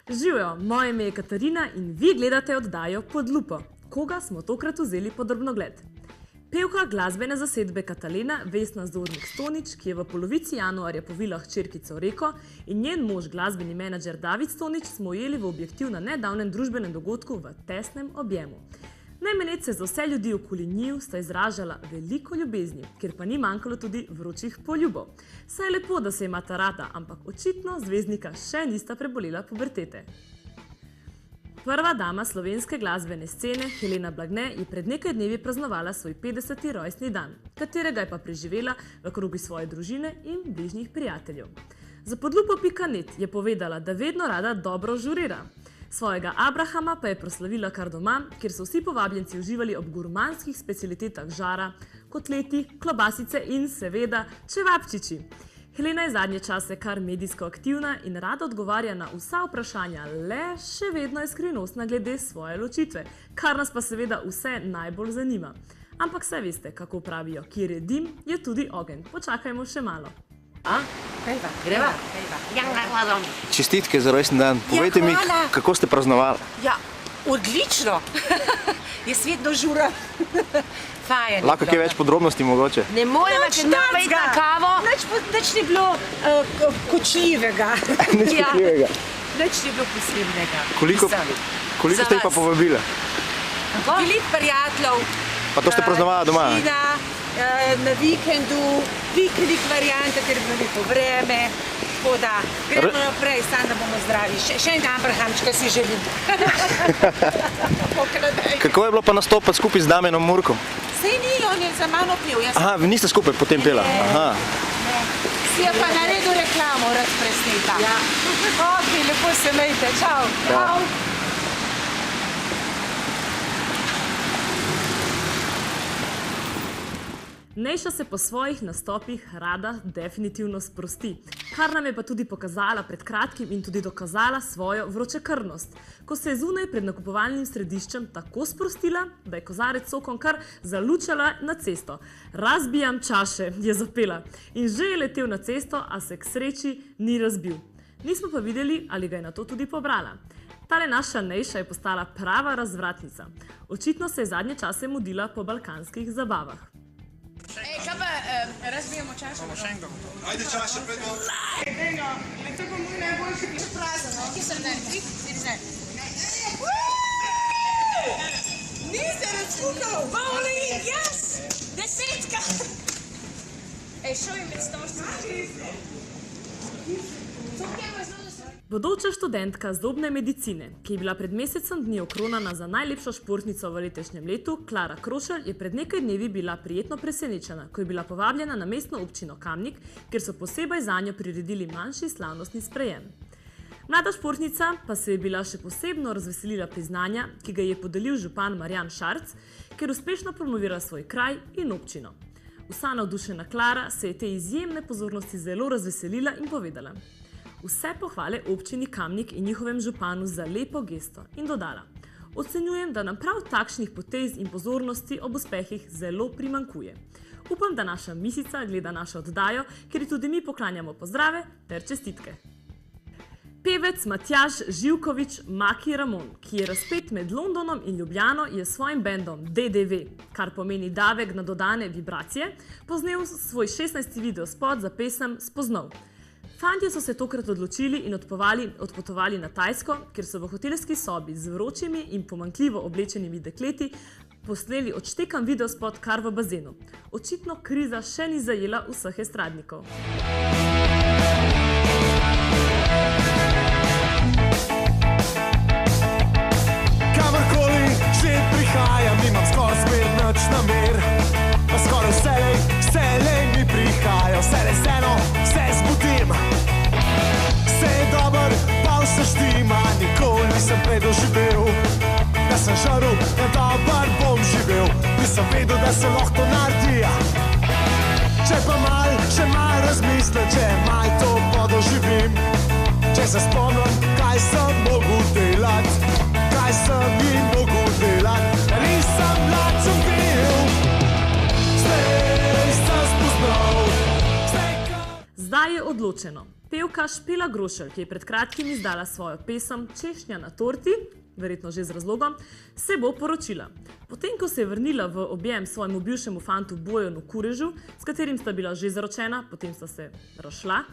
Živijo, moje ime je Katarina in vi gledate oddajo Pod lupo. Koga smo tokrat vzeli pod drobnogled? Pevka glasbene zasedbe Katalena Vesna Zornik-Stonič, ki je v polovici januarja povila hčerkico Reko, in njen mož, glasbeni menedžer David Stonič, smo ujeli v objektiv na nedavnem družbenem dogodku v tesnem objemu. Najmanj se za vse ljudi okoli njiju sta izražala veliko ljubezni, kjer pa ni manjkalo tudi vročih poljubov. Saj je lepo, da se imata rada, ampak očitno zvezdnika še nista prebolela pubertete. Prva dama slovenske glasbene scene, Helena Blagne, je pred nekaj dnevi praznovala svoj 50. rojstni dan, katerega je pa preživela v krogu svoje družine in bližnjih prijateljev. Za podlupo.net je povedala, da vedno rada dobro žurira. Svojega abrahama pa je proslavila kar doma, kjer so vsi povabljenci uživali ob gurmanskih specialitetah žara, kotleti, klobasice in seveda čevapčiči. Helena je zadnje čase kar medijsko aktivna in rada odgovarja na vsa vprašanja, le še vedno je skrivnostna glede svoje ločitve, kar nas pa seveda vse najbolj zanima. Ampak saj veste, kako pravijo, kjer je dim, je tudi ogenj. Počakajmo še malo. Greva? Čestitke za rojstni dan. Povejte mi, kako ste praznovali? Ja, odlično. Jaz vedno žuram. Fajn. Lahko kaj več podrobnosti mogoče? Ne morem več napeti na kavo. Nič ni bilo kočljivega. Nič kočljivega. Nič ni bilo posebnega. Koliko ste jih pa povabili? Veliko prijateljev. Pa to ste praznovali doma? Na vikendu, piknik varianta, ker je bilo lepo vreme. Tako da, gremo naprej, samo da bomo zdravi. Še en abrahamčka si želim. Kako je bilo pa nastopati skupaj z Damjanom Murkom? Sej ni, on je za mano pil. Aha, vi niste skupaj potem pela? Aha. Si je pa naredil reklamo, rad presneta. Ja. Ok, lepo se imejte, čau. Čau. Nejša se po svojih nastopih rada definitivno sprosti, kar nam je pa tudi pokazala pred kratkim in tudi dokazala svojo vročekrvnost, ko se je zunaj pred nakupovalnim središčem tako sprostila, da je kozarec s sokom kar zalučala na cesto. Razbijam čaše, je zapela in že je letel na cesto, a se k sreči ni razbil. Nismo pa videli, ali ga je na to tudi pobrala. Tale naša Nejša je postala prava razvratnica. Očitno se je zadnje čase mudila po balkanskih zabavah. Ej, kaj pa, razbijemo čaše? Bomo še enega gotovo. Ajde čaše, predno. Dejno, to pa moj najboljši bil prazen, no? Kje sem dan? 3, 4, 9. Niste razkukal! Bowling, yes! 10! Ej, šel je med stožci. Bodoča študentka zobne medicine, ki je bila pred mesecem dni okronana za najlepšo športnico v letošnjem letu, Klara Krošelj, je pred nekaj dnevi bila prijetno presenečena, ko je bila povabljena na mestno občino Kamnik, kjer so posebej zanjo priredili manjši slavnostni sprejem. Mlada športnica pa se je bila še posebno razveselila priznanja, ki ga je podelil župan Marjan Šarc, ker uspešno promovira svoj kraj in občino. Vsa navdušena Klara se je te izjemne pozornosti zelo razveselila in povedala: vse pohvale občini Kamnik in njihovem županu za lepo gesto in dodala: ocenjujem, da nam prav takšnih potez in pozornosti ob uspehih zelo primanjkuje. Upam, da naša misica gleda našo oddajo, ker ji tudi mi poklanjamo pozdrave ter čestitke. Pevec Matjaž Živkovič Maki Ramon, ki je razpet med Londonom in Ljubljano, je s svojim bendom DDV, kar pomeni davek na dodane vibracije, posnel svoj 16. videospot za pesem Spoznov. Fantje so se tokrat odločili in odpotovali na Tajsko, kjer so v hotelski sobi z vročimi in pomanjkljivo oblečenimi dekleti posneli odštekan videospot kar v bazenu. Očitno kriza še ni zajela vseh estradnikov. Kamorkoli že prihajam, imam skoraj spet nič namer. Pa skoraj vselej mi prihaja, vselej z eno se zbudim. Vse je dober, pa vse štima, nikoli nisem prej doživel, da sem žaril, da dober bom živel. Nisem vedel, da se lahko to naredi. Če pa še mal razmislim, če mal to podoživim, če se spomnim, kaj sem mogel delati, kaj sem jim mogel delati, da nisem lačen bil. Zdaj sem spoznal. Zdaj je odločeno. Pevka Špela Grošelj, ki je pred kratkim izdala svojo pesem Češnja na torti, verjetno že z razlogom, se bo poročila. Potem, ko se je vrnila v objem svojemu bivšemu fantu Bojanu Kurežu, s katerim sta bila že zaročena, potem sta se razšla,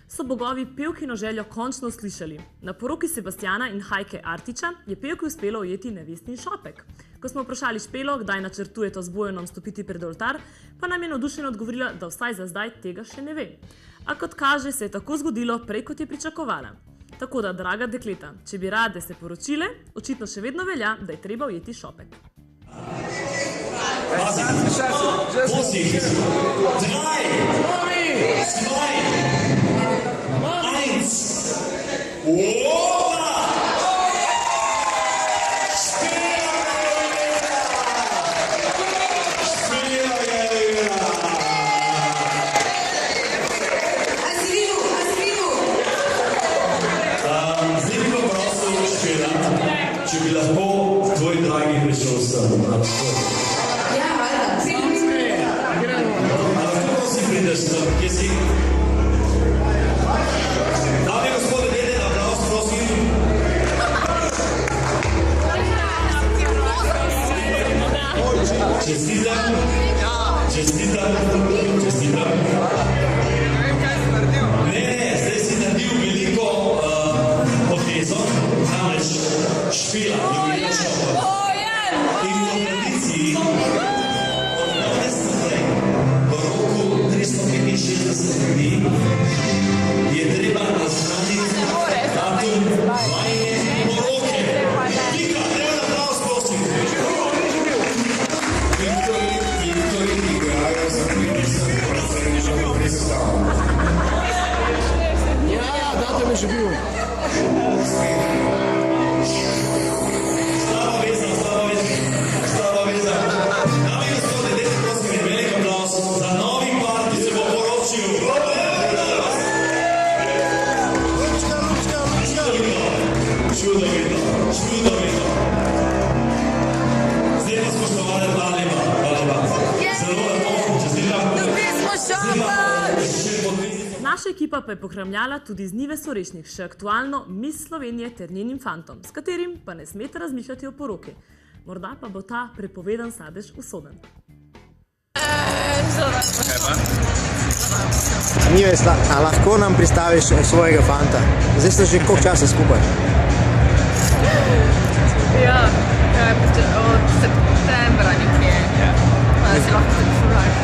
so bogovi pevkino željo končno slišali. Na poroki Sebastiana in Hajke Artiča je pevki uspelo ujeti nevestni šopek. Ko smo vprašali Špelo, kdaj načrtujeta z Bojanom stopiti pred oltar, pa nam je navdušeno odgovorila, da vsaj za zdaj tega še ne ve. A kot kaže, se je tako zgodilo prej, kot je pričakovala. Tako da, draga dekleta, če bi rade se poročile, očitno še vedno velja, da je treba ujeti šopek. Če bi lahko tvoj dragi prišel sem. Ja, valjda. Lahko si prideš sem, kje si? Dame in gospode, dajte na aplavz, prosim. Čestitam. Čestitam. Čestitam. Ne, zdaj si naredil veliko potezo, namreč Špela, ljubila šopek. In v tradiciji od danes naprej, v roku 365 dni, je treba naznaniti datum vajine poroke. Pika, treba na prav sprosim. Ja, datum je že bil. Slava veza. Dame in gospode, dajte prosim en velik aplavz za novi par, ki se bo poročil. Čudovito. Čudovito. Zdaj pa spoštovane, hvala lepa. Zelo lepo, čestitam. Naša ekipa pa je pohramljala tudi z Nive Sorešnik, še aktualno Miss Slovenije ter njenim fantom, s katerim pa ne smete razmišljati o poroki. Morda pa bo ta prepovedan sadež usoden. Nive, a lahko nam pristaviš svojega fanta? Zdaj ste že koliko časa skupaj? Ja, od septembra nekje. Pa si lahko telefoniraš.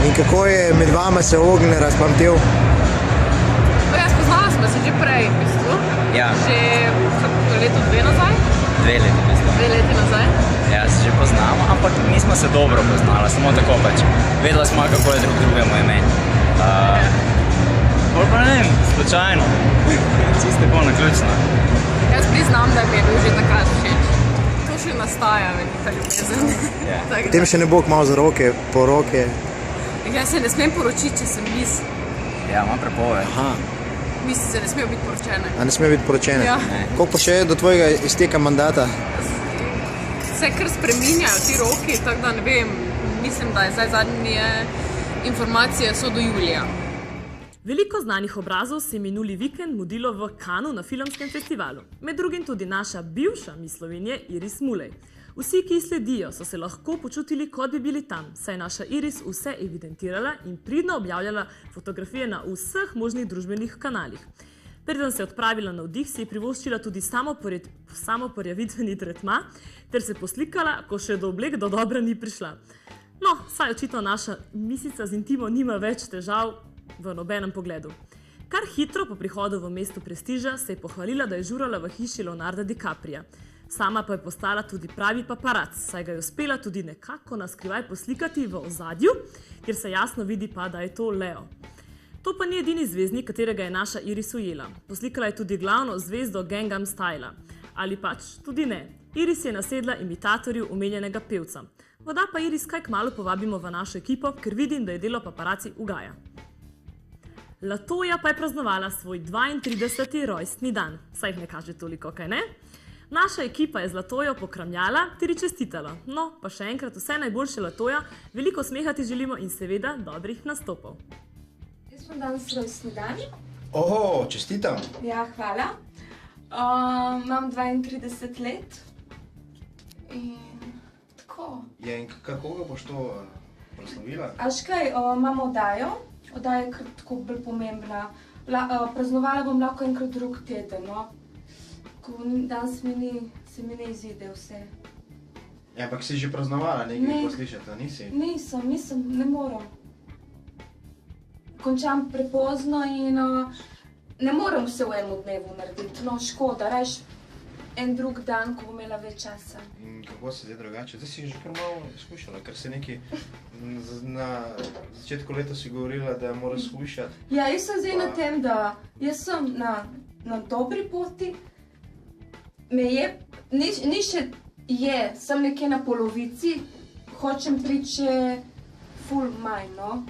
In kako je med vama se ogenj razplamtel? Ja, spoznala smo se že prej, v bistvu. Ja. Že leto, dve nazaj. 2 leti, mislim. 2 leti nazaj. Ja, se že poznamo, ampak nismo se dobro poznala, samo tako pač. Vedela smo, kako je drug drugemu ime. Bolj pa ne vem, slučajno. Čisto tako naključno. Jaz priznam, da mi je bil že takrat všeč. To še nastaja, velika ljubezen. Potem še ne bo kmalu za roke, poroke. Jaz se ne smem poročiti, če sem mis. Ja, imam prepoved. Aha. Misi se ne smejo biti poročene. A ne sme biti poročene? Ja. Koliko pa še je do tvojega izteka mandata? Se kar spreminjajo ti roki, tako da ne vem, mislim, da je zdaj zadnje informacije so do julija. Veliko znanih obrazov se je minuli vikend mudilo v Kanu na filmskem festivalu. Med drugim tudi naša bivša Miss Slovenije Iris Mulej. Vsi, ki ji sledijo, so se lahko počutili, kot bi bili tam, saj je naša Iris vse evidentirala in pridno objavljala fotografije na vseh možnih družbenih kanalih. Preden se je odpravila na vdih, si je privoščila tudi samoporjavitveni tretma ter se poslikala, ko še do oblek do dobra ni prišla. No, saj očitno naša misica z intimo nima več težav v nobenem pogledu. Kar hitro po prihodu v mesto prestiža se je pohvalila, da je žurala v hiši Leonarda DiCaprija. Sama pa je postala tudi pravi paparac, saj ga je uspela tudi nekako naskrivaj poslikati v ozadju, kjer se jasno vidi pa, da je to Leo. To pa ni edini zvezdnik, katerega je naša Iris ujela. Poslikala je tudi glavno zvezdo Gangnam Styla. Ali pač tudi ne. Iris je nasedla imitatorju omenjenega pevca. Voda pa Iris kaj kmalu povabimo v našo ekipo, ker vidim, da je delo paparaci ugaja. Latoja pa je praznovala svoj 32. rojstni dan. Saj jih ne kaže toliko, kaj ne? Naša ekipa je z Latojo pokramljala ter ji čestitala. No, pa še enkrat vse najboljše, Latoja, veliko smeha ti želimo in seveda dobrih nastopov. Jaz imam danes rojstni dan Oho, čestitam. Ja, hvala. Imam 32 let in tako. Ja, in kako ga boš to proslavila? A škaj, imam oddajo. Oddaja je kar tako bolj pomembna. Praznovala bom lahko enkrat drug teden, no. Ko danes se mi ne izide vse. Ja, ampak si že praznovala nekaj poslišati, nisi? Nisem, ne moram. Končam prepozno in ne morem vse v enem dnevu narediti, no škoda, rajš en drug dan, ko bom imela več časa. In kako se zdaj drugače? Zdaj si že kar malo skušala, ker si nekaj na začetku leta si govorila, da moraš skušati. Ja, jaz sem zdaj na tem, da jaz sem na dobri poti, ni še sem nekje na polovici, hočem priti še ful manj, no.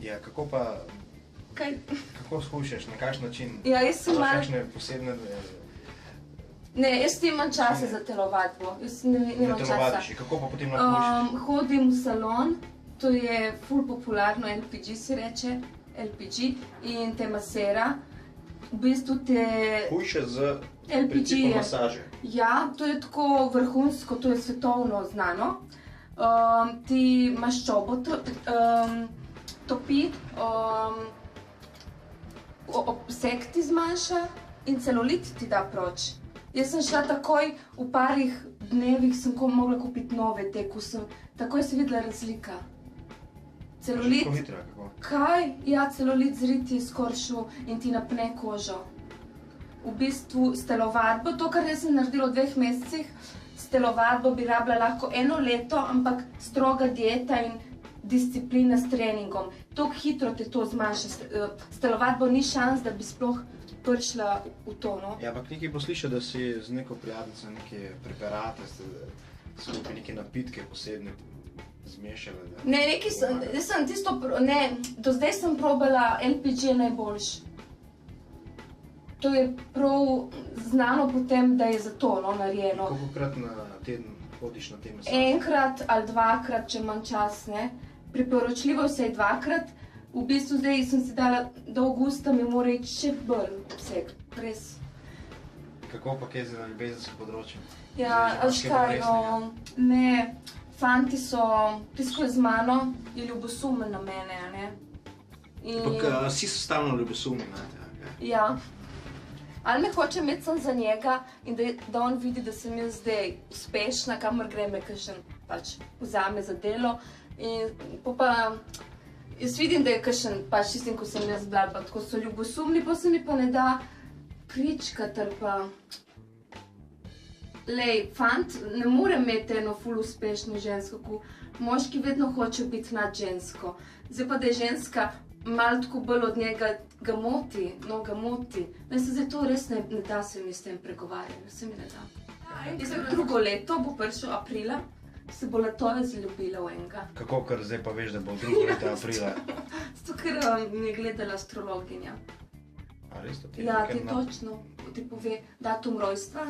Ja, kako pa, Kaj? kako skušaš, na kakšen način? Ja, jaz sem malo... Kakšne posebne... Ne, jaz nimam časa za telovadbo, jaz nimam časa. Telovadiš, kako pa potem lahko hočeš? Hodim v salon, to je ful popularno, LPG se reče, LPG, in te masera. V bistvu te... Hujše z LPG principom masaže. Ja, to je tako vrhunsko, to je svetovno znano. Ti maščobo topi, obseg ti zmanjša in celulit ti da proč. Jaz sem šla takoj, v parih dnevih sem mogla kupiti nove te, takoj se videla razlika. Celulit... Kako hitra, kako? Kaj? Ja, celulit zriti skoršil in ti napne kožo. V bistvu s telovadbo, to kar jaz sem naredila v 2 mesecih, s telovadbo bi rabila lahko 1 leto, ampak stroga dieta in disciplina s treningom. Tako hitro te to zmanjša. S telovadbo ni šans, da bi sploh prišla v to, no. Ja, ampak nekaj poslišal, da si z neko prijateljico neke preparate, skupaj neke napitke posebne zmešala. Ne, do zdaj sem probala LPG najboljš. To je prav znano potem, da je za to, no, narejeno. Kolikokrat na teden hodiš na te masaže? Enkrat ali 2-krat, če imam čas, ne. Priporočljivo vse je 2-krat. V bistvu zdaj sem si dala, do avgusta mi mora iti še bolj obseg, res. Kako pa kaj za ljubezensko področje? Ja, škaj, ne, fanti so, tisto je z mano, je ljubosumen na mene, a ne. Ampak vsi so stalno ljubosumni, ne? Ja. Ali me hoče imeti sem za njega in da on vidi, da sem jaz zdaj uspešna, kamor gre me kakšen pač vzame za delo. In pa jaz vidim, da je kakšen pač tistim, ko sem jaz bila, pa tako so ljubosumni, pa se mi pa ne da kričkati ali pa... Lej, fant ne more imeti eno ful uspešno žensko, ko moški vedno hoče biti nad žensko. Zdaj pa, da je ženska malo tako bolj od njega ga moti. Meni se zdaj to res ne da se mi s tem pregovarjati, se mi ne da. Jaz sem 2. leto, bo prišel aprila, se bo letove zaljubila v enega. Kako, ker zdaj pa veš, da bo 2. leto aprila? Zato, ker mi je gledala astrologinja. A res to ti? Ja, ti točno, ti pove datum rojstva,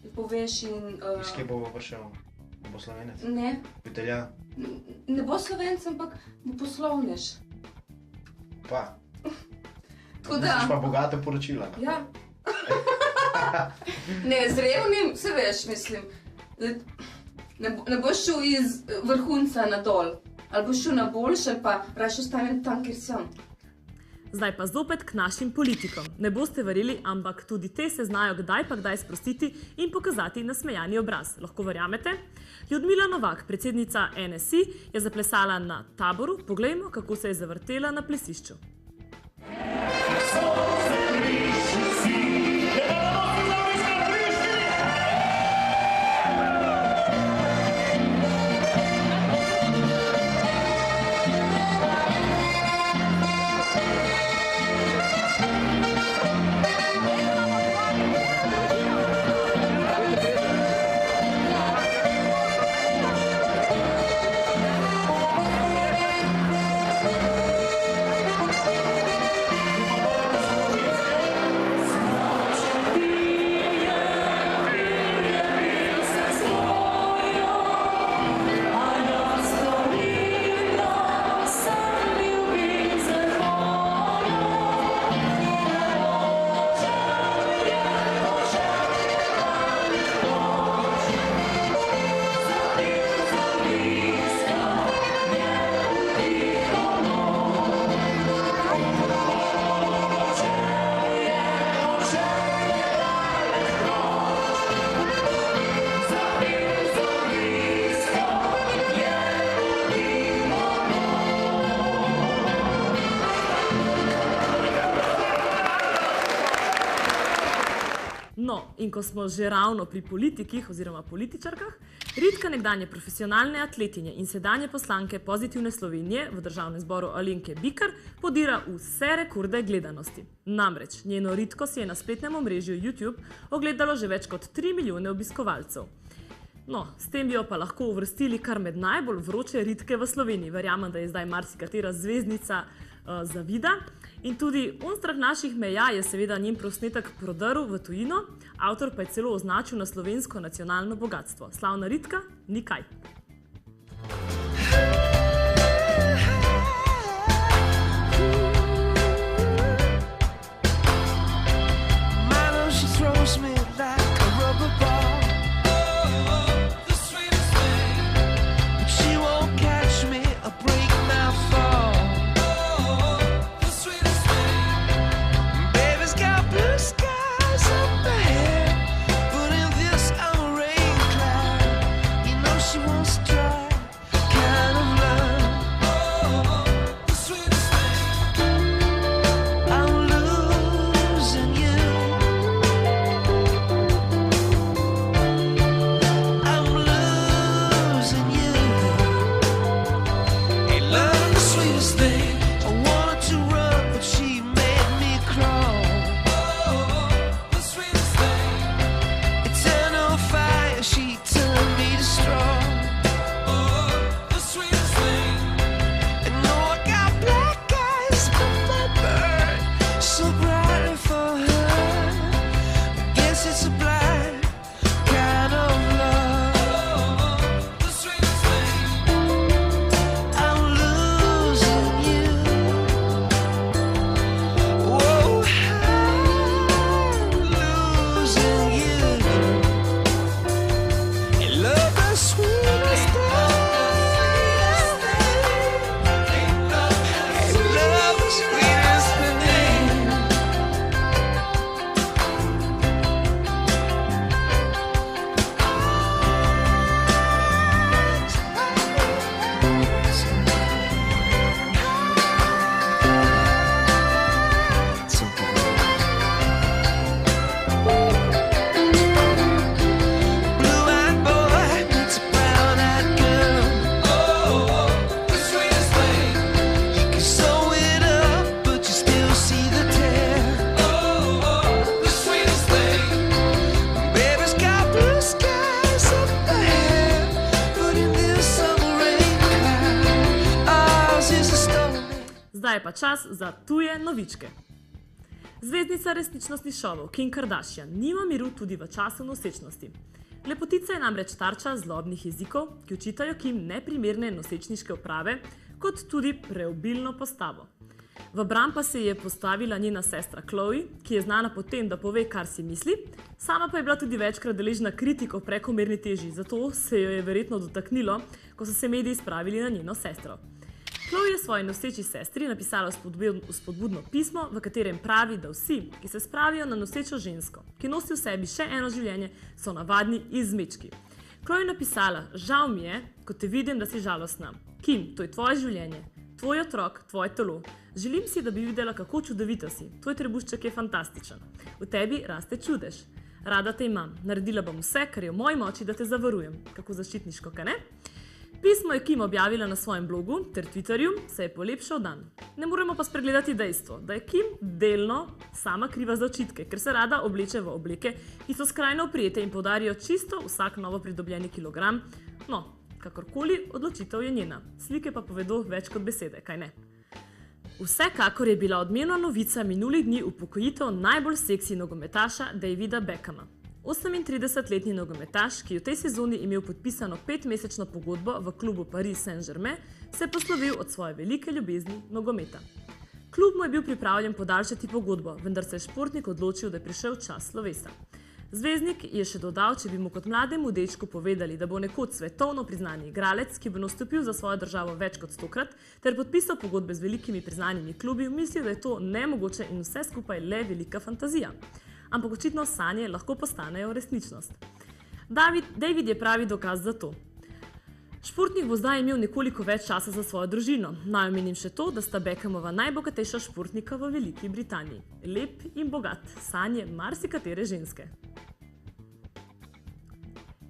ti poveš in... Iz kje bo prišel? Bo Slovenec? Ne. Italijan? Ne bo Slovenec, ampak bo poslovnež. Pa. Misliš pa bogata poročila? Ja. Ne, z revnim, se veš, mislim. Ne boš šel iz vrhunca na dol. Ali boš šel na boljš, ali pa raje ostanem tam, kjer sem. Zdaj pa zopet k našim politikom. Ne boste verjeli, ampak tudi te se znajo kdaj pa kdaj sprostiti in pokazati nasmejani obraz. Lahko verjamete? Ljudmila Novak, predsednica NSI, je zaplesala na Taboru. Poglejmo, kako se je zavrtela na plesišču. No, in ko smo že ravno pri politikih oziroma političarkah, Ritka, nekdanje profesionalne atletinje in sedanje poslanke Pozitivne Slovenije v Državnem zboru Alenke Bikar podira vse rekorde gledanosti. Namreč, njeno Ritko si je na spletnem omrežju YouTube ogledalo že več kot 3 milijone obiskovalcev. No, s tem bi jo pa lahko uvrstili kar med najbolj vroče Ritke v Sloveniji. Verjamem, da je zdaj marsikatera zvezdnica zavida. In tudi Onstrah naših meja je seveda njen posnetek prodrl v tujino, avtor pa je celo označil na slovensko nacionalno bogatstvo. Slavna Ritka, ni kaj. Zdaj je pa čas za tuje novičke. Zvezdnica resničnostnih šovov Kim Kardashian nima miru tudi v času nosečnosti. Lepotica je namreč tarča zlobnih jezikov, ki očitajo Kim neprimerne nosečniške oprave, kot tudi preobilno postavo. V bran pa se je postavila njena sestra Chloe, ki je znana po tem, da pove, kar si misli, sama pa je bila tudi večkrat deležna kritik o prekomerni teži, zato se jo je verjetno dotaknilo, ko so se mediji spravili na njeno sestro. Chloe je svoji noseči sestri napisala spodbudno pismo, v katerem pravi, da vsi, ki se spravijo na nosečo žensko, ki nosi v sebi še eno življenje, so navadni izmečki. Chloe je napisala: žal mi je, ko te vidim, da si žalostna. Kim, to je tvoje življenje, tvoj otrok, tvoje telo. Želim si, da bi videla, kako čudovita si. Tvoj trebušček je fantastičen. V tebi raste čudež. Rada te imam. Naredila bom vse, kar je v moji moči, da te zavarujem. Kako zaščitniško, kaj ne? Pismo je Kim objavila na svojem blogu ter Twitterju, se je polepšal dan. Ne moremo pa spregledati dejstvo, da je Kim delno sama kriva za očitke, ker se rada obleče v obleke, ki so skrajno oprijete in podarijo čisto vsak novo pridobljeni kilogram. No, kakorkoli, odločitev je njena. Slike pa povedo več kot besede, kaj ne? Vsekakor je bila odmevna novica minulih dni upokojitev najbolj seksi nogometaša Davida Beckhama. 38-letni nogometaš, ki je v tej sezoni imel podpisano 5-mesečno pogodbo v klubu Paris Saint-Germain, se je poslovil od svoje velike ljubezni nogometa. Klub mu je bil pripravljen podaljšati pogodbo, vendar se je športnik odločil, da je prišel čas slovesa. Zvezdnik je še dodal, če bi mu kot mlademu dečku povedali, da bo nekoč svetovno priznani igralec, ki bo nastopil za svojo državo več kot 100-krat, ter podpisal pogodbe z velikimi priznanimi klubi, mislil, da je to nemogoče in vse skupaj le velika fantazija. Ampak očitno sanje lahko postanejo resničnost. David je pravi dokaz za to. Športnik bo zdaj imel nekoliko več časa za svojo družino. Naj omenim še to, da sta Beckhamova najbogatejša športnika v Veliki Britaniji. Lep in bogat, sanje marsikatere ženske.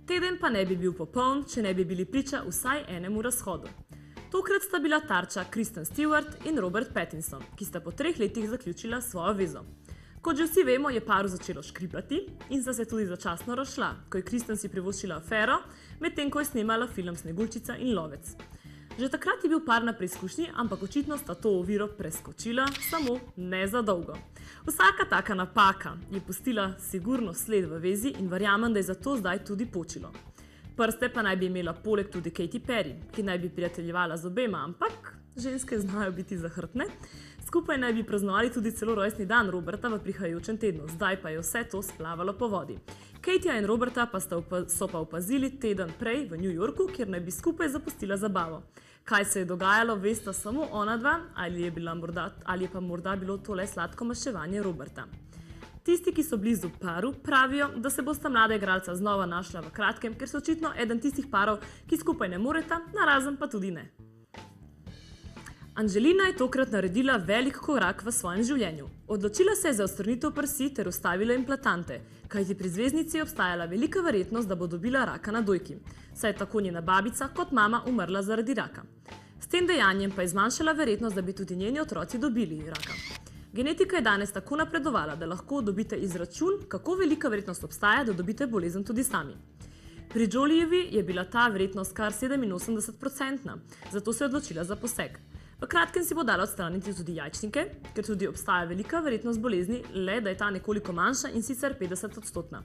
Teden pa ne bi bil popoln, če ne bi bili priča vsaj enemu razhodu. Tokrat sta bila tarča Kristen Stewart in Robert Pattinson, ki sta po 3 letih zaključila svojo vezo. Kot že vsi vemo, je paru začelo škripati in sta se tudi začasno razšla, ko je Kristen si privoščila afero, medtem ko je snemala film Sneguljčica in lovec. Že takrat je bil par na preizkušnji, ampak očitno sta to oviro preskočila, samo ne za dolgo. Vsaka taka napaka je pustila sigurno sled v vezi in verjamem, da je zato zdaj tudi počilo. Prste pa naj bi imela poleg tudi Katy Perry, ki naj bi prijateljevala z obema, ampak ženske znajo biti zahrbtne. Skupaj naj bi praznovali tudi celo rojstni dan Roberta v prihajajočem tednu, zdaj pa je vse to splavalo po vodi. Katyja in Roberta pa so pa opazili teden prej v New Yorku, kjer naj bi skupaj zapustila zabavo. Kaj se je dogajalo, vesta samo ona dva, ali je pa morda bilo to le sladko maščevanje Roberta. Tisti, ki so blizu paru, pravijo, da se bosta mlada igralca znova našla v kratkem, ker so očitno eden tistih parov, ki skupaj ne moreta, narazen pa tudi ne. Angelina je tokrat naredila velik korak v svojem življenju. Odločila se je za odstranitev prsi ter ustavila implantante, kajti pri zvezdnici je obstajala velika verjetnost, da bo dobila raka na dojki, saj je tako njena babica kot mama umrla zaradi raka. S tem dejanjem pa je zmanjšala verjetnost, da bi tudi njeni otroci dobili raka. Genetika je danes tako napredovala, da lahko dobite izračun, kako velika verjetnost obstaja, da dobite bolezen tudi sami. Pri Jolievi je bila ta verjetnost kar 87%, zato se je odločila za poseg. V kratkem si bo dala odstraniti tudi jajčnike, ker tudi obstaja velika verjetnost bolezni, le da je ta nekoliko manjša in sicer 50%.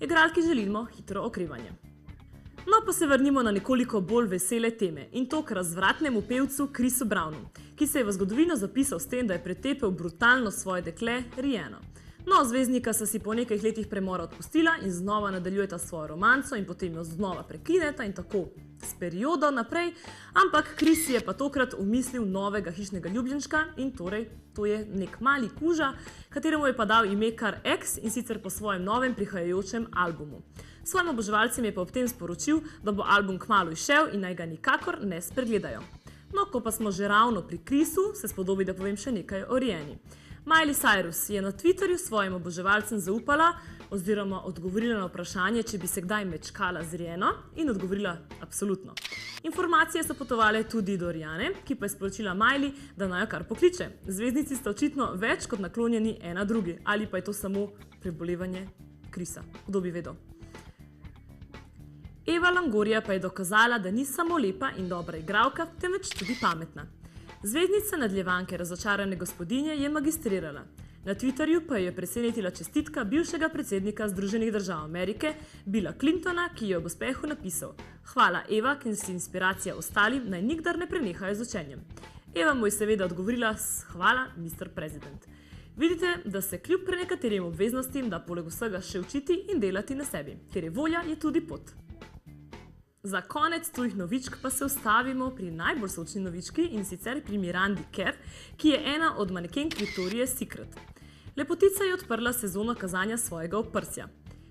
Igralki želimo hitro okrevanje. No, pa se vrnimo na nekoliko bolj vesele teme in to k razvratnemu pevcu Chrisu Brownu, ki se je v zgodovino zapisal s tem, da je pretepel brutalno svoje dekle Rihanno. No, zvezdnika sta si po nekaj letih premora odpustila in znova nadaljujeta svojo romanco in potem jo znova prekineta in tako s periodo naprej, ampak Chris je pa tokrat umislil novega hišnega ljubljenčka in torej to je nek mali kuža, kateremu je pa dal ime kar X in sicer po svojem novem prihajajočem albumu. Svojim oboževalcem je pa ob tem sporočil, da bo album kmalu izšel in naj ga nikakor ne spregledajo. No, ko pa smo že ravno pri Chrisu, se spodobi, da povem še nekaj o Rihanni. Miley Cyrus je na Twitterju svojim oboževalcem zaupala oziroma odgovorila na vprašanje, če bi se kdaj mečkala z Rihanno in odgovorila absolutno. Informacije so potovale tudi do Rihanne, ki pa je sporočila Miley, da naj jo kar pokliče. Zvezdnici sta očitno več kot naklonjeni ena drugi, ali pa je to samo prebolevanje Chrisa, kdo bi vedel. Eva Longoria pa je dokazala, da ni samo lepa in dobra igralka, temveč tudi pametna. Zvezdnica nadaljevanke Razočarane gospodinje je magistrirala. Na Twitterju pa je presenetila čestitka bivšega predsednika Združenih držav Amerike, Billa Clintona, ki je ob uspehu napisal: "Hvala Eva, ki si inspiracija ostalim, naj nikdar ne prenehajo z učenjem." Eva mu je seveda odgovorila s: "Hvala, Mr. President." Vidite, da se kljub prenekaterim obveznostim da poleg vsega še učiti in delati na sebi, ker je volja je tudi pot. Za konec tujih novičk pa se ustavimo pri najbolj sočni novički in sicer pri Mirandi Kerr, ki je ena od manekenk Victoria's Secret. Lepotica je odprla sezono kazanja svojega oprsja.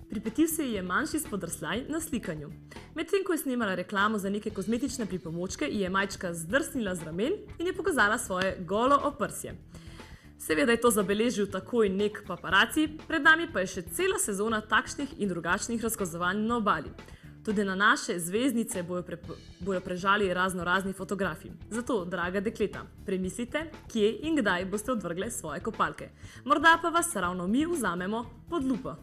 Pripetil se ji je manjši spodrsljaj na slikanju. Medtem ko je snemala reklamo za neke kozmetične pripomočke, ji je majčka zdrsnila z ramen in je pokazala svoje golo oprsje. Seveda je to zabeležil takoj nek paparaci, pred nami pa je še cela sezona takšnih in drugačnih razkazovanj na obali. Tudi na naše zvezdnice bojo prežali razni fotografi. Zato, draga dekleta, premislite, kje in kdaj boste odvrgle svoje kopalke. Morda pa vas ravno mi vzamemo pod lupo.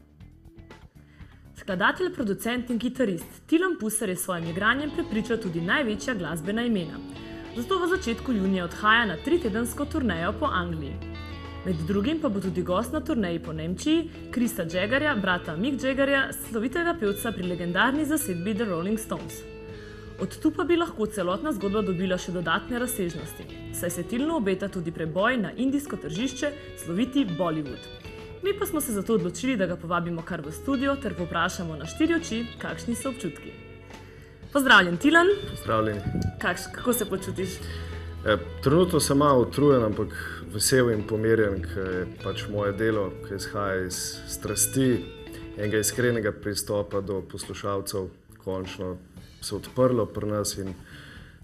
Skladatelj, producent in kitarist Tilan Pusar je s svojim igranjem prepričal tudi največja glasbena imena. Zato v začetku junija odhaja na 3-tedensko turnejo po Angliji. Med drugim pa bo tudi gost na turneji po Nemčiji, Chrisa Jaggerja, brata Mick Jaggerja, slovitega pevca pri legendarni zasedbi The Rolling Stones. Od tu pa bi lahko celotna zgodba dobila še dodatne razsežnosti, saj se Tilanu obeta tudi preboj na indijsko tržišče, sloviti Bollywood. Mi pa smo se zato odločili, da ga povabimo kar v studio ter povprašamo na 4 oči, kakšni so občutki. Pozdravljen, Tilan. Pozdravljeni. Kako se počutiš? Trenutno sem malo utrujen, ampak vesel in pomirjen, ker je pač moje delo, ki izhaja iz strasti, enega iskrenega pristopa do poslušalcev, končno se odprlo pri nas in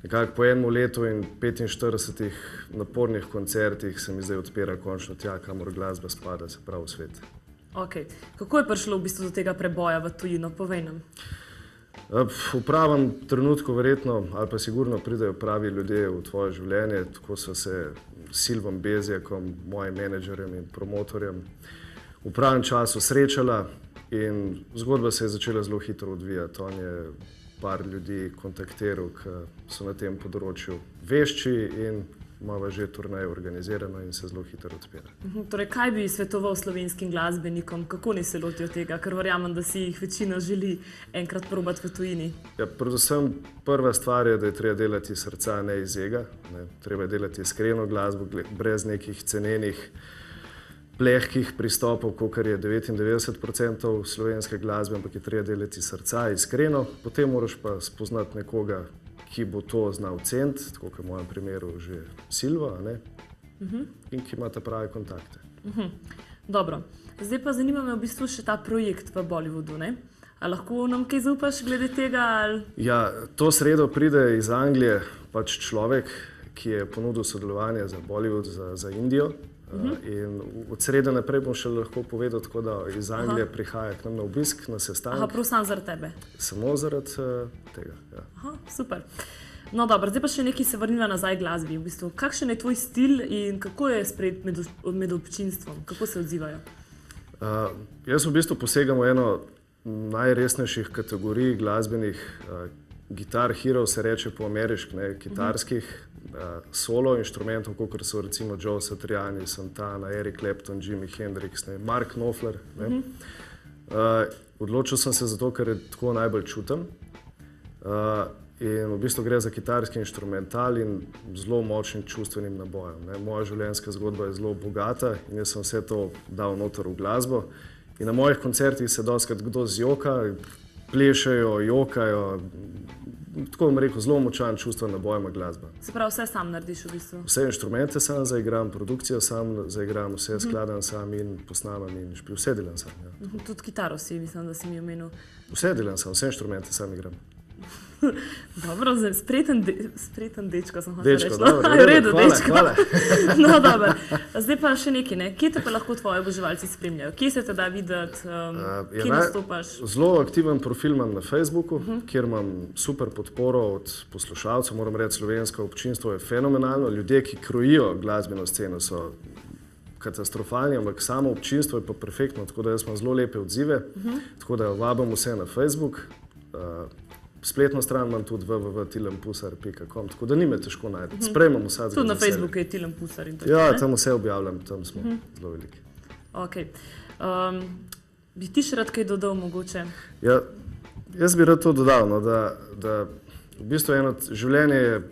nekako po enem letu in 45 napornih koncertih se mi zdaj odpira končno tja, kamor glasba spada, se pravi v svet. Ok. Kako je prišlo v bistvu do tega preboja v tujino? Povej nam. V pravem trenutku verjetno, ali pa sigurno pridejo pravi ljudje v tvoje življenje, tako so se s Silvom Bezjakom, mojim menedžerjem in promotorjem, v pravem času srečala in zgodba se je začela zelo hitro odvijati. On je par ljudi kontaktiral, ki so na tem področju vešči in imava že turnejo organizirano in se zelo hitro odpira. Torej, kaj bi svetoval slovenskim glasbenikom, kako naj se lotijo tega, ker verjamem, da si jih večina želi enkrat probati v tujini? Ja, predvsem prva stvar je, da je treba delati iz srca, ne iz ega. Treba je delati iskreno glasbo, brez nekih cenenih, plehkih pristopov, kot je 99% slovenske glasbe, ampak je treba delati iz srca, iskreno. Potem moraš pa spoznati nekoga, ki bo to znal ceniti, tako kot v mojem primeru že Silva, in ki ima ta prave kontakte. Dobro, zdaj pa zanima me v bistvu še ta projekt v Bollywoodu, ne? A lahko nam kaj zaupaš glede tega? Ali... Ja, to sredo pride iz Anglije pač človek, ki je ponudil sodelovanje za Bollywood, za Indijo. In od srede naprej bom še lahko povedal, tako da iz Anglije prihaja k nam na obisk, na sestanek. Prav sam zaradi tebe? Samo zaradi tega, ja. Super. No dobro, zdaj pa še nekaj se vrnila nazaj glasbi. V bistvu, kakšen je tvoj stil in kako je sprejet med občinstvom? Kako se odzivajo? Jaz v bistvu posegam v eno najresnejših kategorij glasbenih Guitar Hero, se reče po ameriški, kitarskih solo inštrumentov, kot so recimo Joe Satriani, Santana, Eric Clapton, Jimi Hendrix, Mark Knopfler. Odločil sem se zato, ker je tako najbolj čutem. In v bistvu gre za kitarski inštrumental in zelo močnim čustvenim nabojem. Moja življenjska zgodba je zelo bogata in jaz sem vse to dal noter v glasbo. In na mojih koncertih se dostikrat kdo zjoka, plešejo, jokajo, tako bom rekel, zelo močan čustven naboj ima glasba. Se pravi, vse sam narediš v bistvu? Vse inštrumente sam zaigram, produkcijo sam zaigram, vse skladam sam in posnamem in vse delam sam. Ja. Tudi kitaro si, mislim, da si mi omenil. Vse delam sam, vse inštrumente sam igram. Dobro, spreten dečko sem hotel reči. Dečko, dobro, v redu, hvala. No, dobro. Zdaj pa še nekaj, Kje te pa lahko tvoji oboževalci spremljajo? Kje se te da videti, kje nastopaš? Zelo aktiven profil imam na Facebooku, kjer imam super podporo od poslušalcev. Moram reči, slovensko občinstvo je fenomenalno. Ljudje, ki krojijo glasbeno sceno, so katastrofalni, ampak samo občinstvo je pa perfektno, tako da jaz imam zelo lepe odzive. Tako da vabim vse na Facebook. Spletno stran imam tudi www.tilenpusar.com, tako da ni me težko najti. Sprejmem vsakega. Tudi na Facebooku je Tilen Pusar in tako. Ja, tam vse objavljam, tam smo zelo veliki. Ok. Bi ti še rad kaj dodal mogoče? Ja, jaz bi rad to dodal, da v bistvu eno življenje je,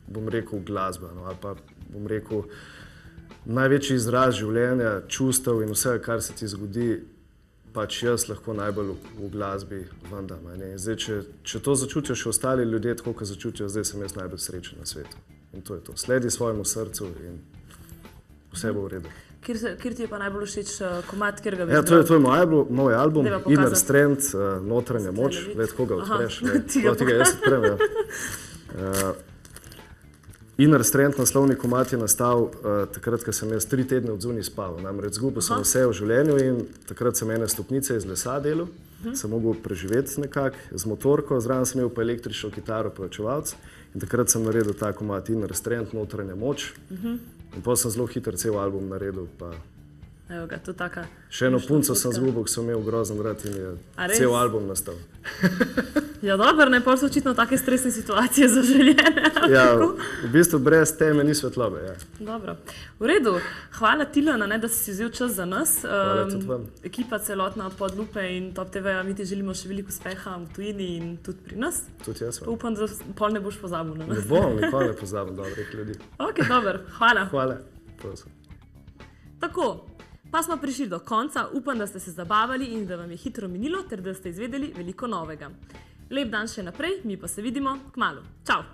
bom rekel, glasba, ali pa bom rekel, največji izraz življenja, čustev in vsega, kar se ti zgodi, pač jaz lahko najbolj v glasbi vendam. Zdaj, če to začutijo še ostali ljudje, tako kot začutijo, zdaj sem jaz najbolj srečen na svetu. In to je to. Sledi svojemu srcu in vse bo v redu. Kjer ti je pa najbolj všeč komad, kjer ga bi izbral? Ja, to je moj album, Inner Strength, Notranja moč. Gled, koga odpreš? Tega jaz odprem, ja. Inner Strength naslovni komad je nastal takrat, ko sem jaz 3 tedne od zunaj spal. Namreč zgubil sem vse v življenju in takrat sem ene stopnice iz lesa delal. Sem mogel preživeti nekako z motorko, zraven sem imel pa električno kitaro proučevalec in takrat sem naredil ta komad Inner Strength, Notranja moč. In potem sem zelo hitro cel album naredil. Evo ga, to taka... Še eno punco sem zgubil, ki sem imel grozen rad in je cel album nastal. Ja, dobro, ne, pol so očitno take stresne situacije zaželjene. Ja, v bistvu brez teme ni svetlobe, ja. Dobro. V redu. Hvala Tilen, da si vzel čas za nas. Hvala tudi vam. Ekipa celotna od Podlupe in Top TV-ja, mi ti želimo še veliko uspeha v tujini in tudi pri nas. Tudi jaz vam. Upam, da pol ne boš pozabil na nas. Ne bom, nikoli ne pozabil dobrih ljudi. Ok, dobro. Hvala. Hvala. Prosim. Tako. Pa smo prišli do konca, upam, da ste se zabavali in da vam je hitro minilo ter da ste izvedeli veliko novega. Lep dan še naprej, mi pa se vidimo kmalu. Čau!